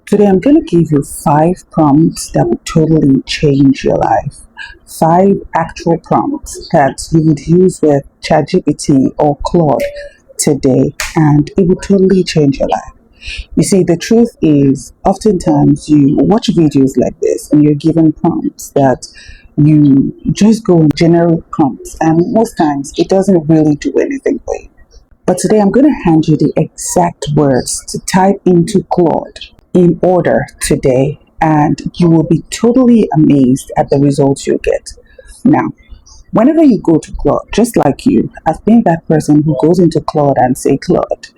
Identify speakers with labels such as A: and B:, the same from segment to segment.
A: Today, I'm going to give you 5 prompts that would totally change your life. 5 actual prompts that you would use with ChatGPT or Claude today, and it would totally change your life. You see, the truth is, oftentimes you watch videos like this and you're given prompts that you just go in generic prompts, and most times it doesn't really do anything for you. But today I'm going to hand you the exact words to type into Claude in order today, and you will be totally amazed at the results you get. Now, whenever you go to Claude, just like you, I've been that person who goes into Claude and say, Claude,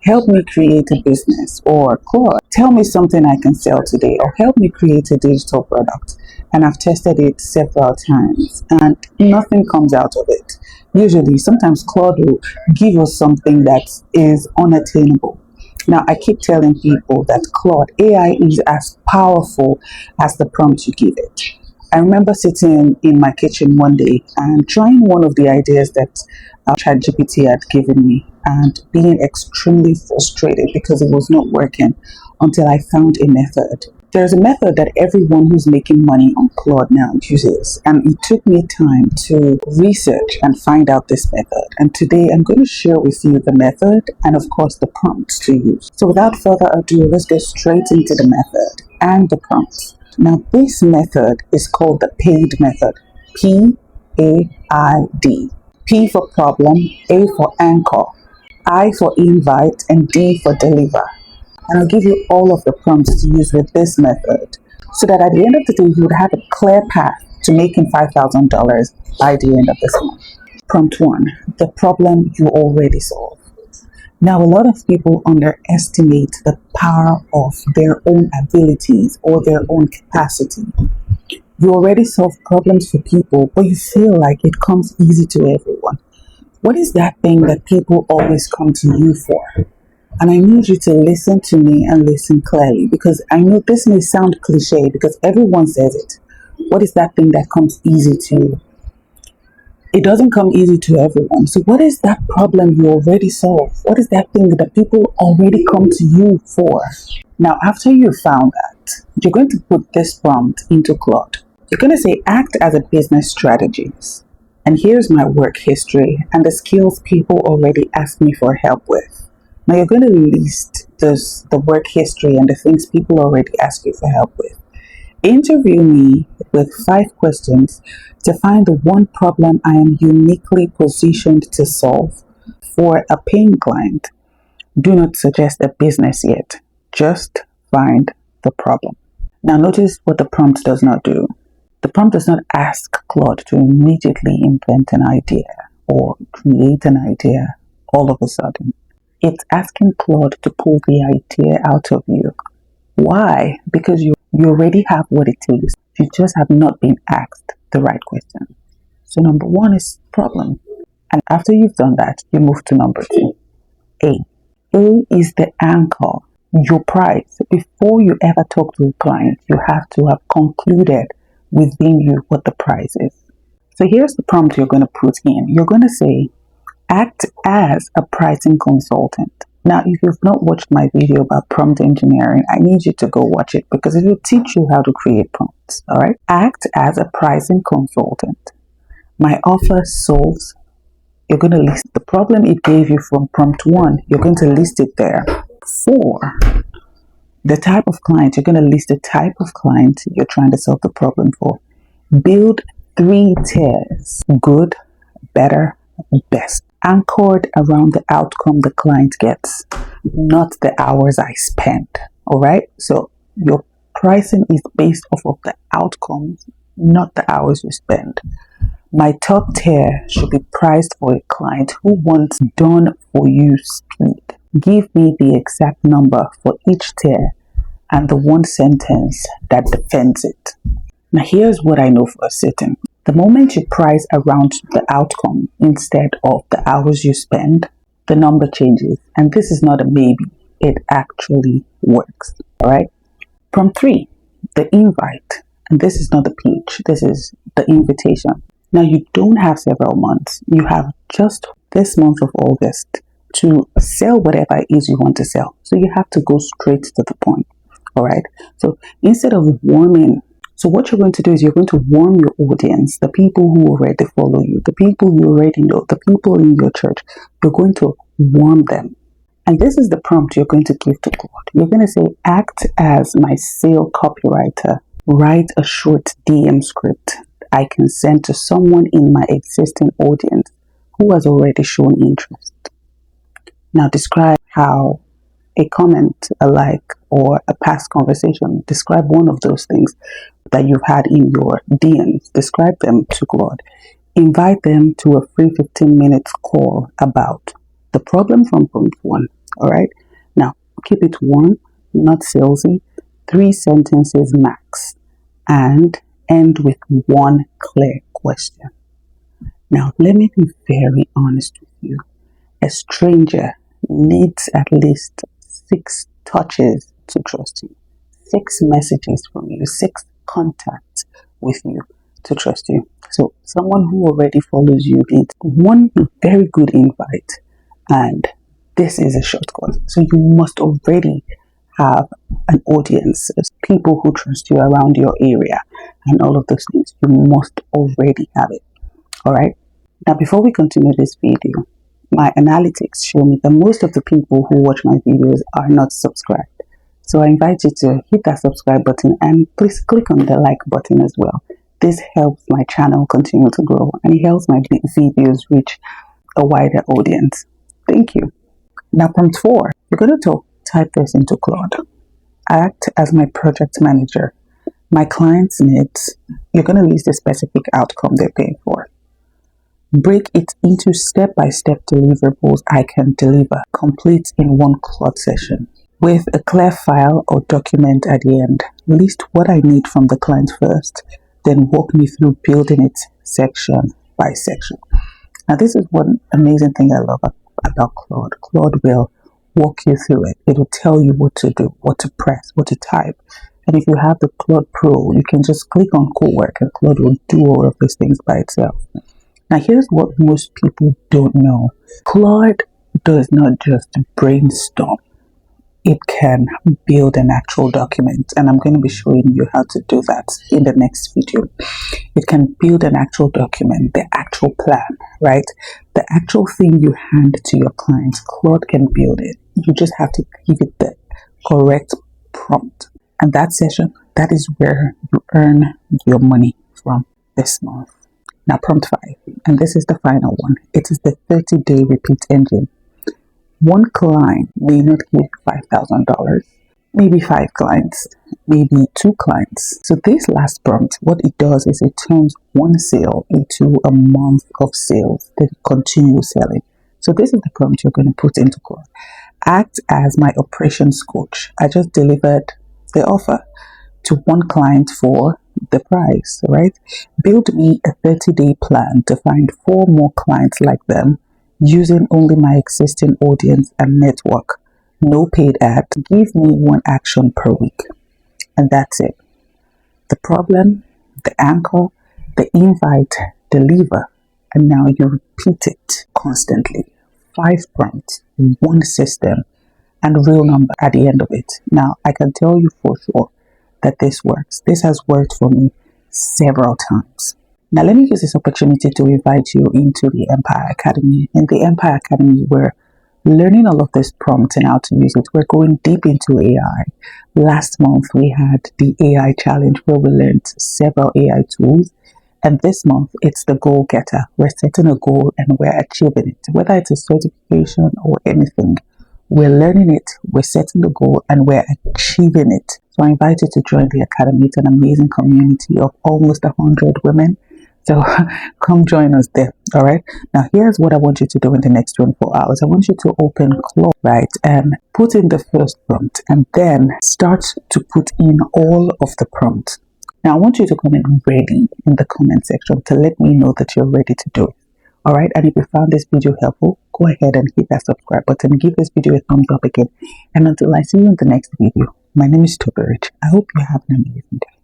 A: help me create a business, or Claude, tell me something I can sell today, or help me create a digital product. And I've tested it several times and nothing comes out of it. Usually, sometimes Claude will give us something that is unattainable. Now, I keep telling people that Claude AI is as powerful as the prompt you give it. I remember sitting in my kitchen one day and trying one of the ideas that ChatGPT had given me and being extremely frustrated because it was not working until I found a method. There's a method that everyone who's making money on Claude now uses, and it took me time to research and find out this method. And today I'm going to share with you the method and, of course, the prompts to use. So without further ado, let's get straight into the method and the prompts. Now, this method is called the P.A.I.D method. P-A-I-D. P for problem, A for anchor, I for invite, and D for deliver. And I'll give you all of the prompts to use with this method so that at the end of the day, you would have a clear path to making $5,000 by the end of this month. Prompt 1, the problem you already solve. Now, a lot of people underestimate the power of their own abilities or their own capacity. You already solve problems for people, but you feel like it comes easy to everyone. What is that thing that people always come to you for? And I need you to listen to me and listen clearly, because I know this may sound cliche because everyone says it. What is that thing that comes easy to you? It doesn't come easy to everyone. So what is that problem you already solve? What is that thing that people already come to you for? Now, after you found that, you're going to put this prompt into Claude. You're going to say, act as a business strategist. And here's my work history and the skills people already ask me for help with. Now you're going to list the work history and the things people already ask you for help with. Interview me with 5 questions to find the one problem I am uniquely positioned to solve for a paying client. Do not suggest a business yet. Just find the problem. Now notice what the prompt does not do. The prompt does not ask Claude to immediately invent an idea or create an idea all of a sudden. It's asking Claude to pull the idea out of you. Why? Because you already have what it takes. You just have not been asked the right question. So number 1 is problem. And after you've done that, you move to number 2. A. A is the anchor, your price. Before you ever talk to a client, you have to have concluded within you what the price is. So here's the prompt you're going to put in. You're going to say, act as a pricing consultant. Now, if you've not watched my video about prompt engineering, I need you to go watch it because it will teach you how to create prompts. All right. Act as a pricing consultant. My offer solves. You're going to list the problem it gave you from prompt 1. You're going to list it there. 4, the type of client. You're going to list the type of client you're trying to solve the problem for. Build 3 tiers: good, better, best, anchored around the outcome the client gets, not the hours I spend. All right. So your pricing is based off of the outcomes, not the hours you spend. My top tier should be priced for a client who wants done for you speed. Give me the exact number for each tier and the one sentence that defends it. Now here's what I know for certain. The moment you price around the outcome instead of the hours you spend, the number changes. And this is not a maybe. It actually works. All right. Prompt 3, the invite. And this is not the pitch. This is the invitation. Now you don't have several months. You have just this month of August to sell whatever it is you want to sell. So you have to go straight to the point. All right. So instead of warming, so what you're going to do is you're going to warm your audience, the people who already follow you, the people you already know, the people in your church. You're going to warm them. And this is the prompt you're going to give to Claude. You're going to say, act as my sale copywriter. Write a short DM script I can send to someone in my existing audience who has already shown interest. Now describe how a comment, a like, or a past conversation, describe one of those things that you've had in your DMs. Describe them to Claude. Invite them to a free 15-minute call about the problem from prompt 1. All right. Now, keep it warm, not salesy, 3 sentences max, and end with one clear question. Now, let me be very honest with you. A stranger needs at least 6 touches to trust you, 6 messages from you, 6 contacts with you to trust you. So someone who already follows you needs one very good invite, and this is a shortcut. So you must already have an audience, people who trust you around your area, and all of those things. You must already have it. All right. Now, before we continue this video, my analytics show me that most of the people who watch my videos are not subscribed. So I invite you to hit that subscribe button and please click on the like button as well. This helps my channel continue to grow and it helps my videos reach a wider audience. Thank you. Now, prompt 4, you're going to type this into Claude. Act as my project manager. My clients' needs, you're going to list the specific outcome they're paying for. Break it into step-by-step deliverables I can deliver, complete in one Claude session. With a clear file or document at the end, list what I need from the client first, then walk me through building it section by section. Now, this is one amazing thing I love about Claude. Claude will walk you through it. It will tell you what to do, what to press, what to type. And if you have the Claude Pro, you can just click on co-work and Claude will do all of these things by itself. Now, here's what most people don't know. Claude does not just brainstorm. It can build an actual document. And I'm going to be showing you how to do that in the next video. It can build an actual document, the actual plan, right? The actual thing you hand to your clients, Claude can build it. You just have to give it the correct prompt. And that session, that is where you earn your money from this month. Now, prompt 5, and this is the final one. It is the 30-day repeat engine. One client may not give $5,000, maybe 5 clients, maybe 2 clients. So this last prompt, what it does is it turns one sale into a month of sales that continue selling. So this is the prompt you're going to put into Claude. Act as my operations coach. I just delivered the offer to one client for the price, right? Build me a 30-day plan to find 4 more clients like them using only my existing audience and network. No paid ad. Give me 1 action per week. And that's it. The problem, the anchor, the invite, deliver. And now you repeat it constantly. 5 prompts, 1 system, and real number at the end of it. Now, I can tell you for sure that this works. This has worked for me several times. Now, let me use this opportunity to invite you into the Empire Academy. In the Empire Academy, we're learning all of this prompts and how to use it. We're going deep into AI. Last month, we had the AI challenge where we learned several AI tools. And this month, it's the goal getter. We're setting a goal and we're achieving it. Whether it's a certification or anything, we're learning it, we're setting the goal, and we're achieving it. So I invite you to join the Academy. It's an amazing community of almost 100 women. So come join us there. All right. Now, here's what I want you to do in the next 24 hours. I want you to open Claude, right, and put in the first prompt and then start to put in all of the prompts. Now, I want you to comment ready in the comment section to let me know that you're ready to do it. All right. And if you found this video helpful, go ahead and hit that subscribe button. Give this video a thumbs up again. And until I see you in the next video, my name is Toberich. I hope you have an amazing day.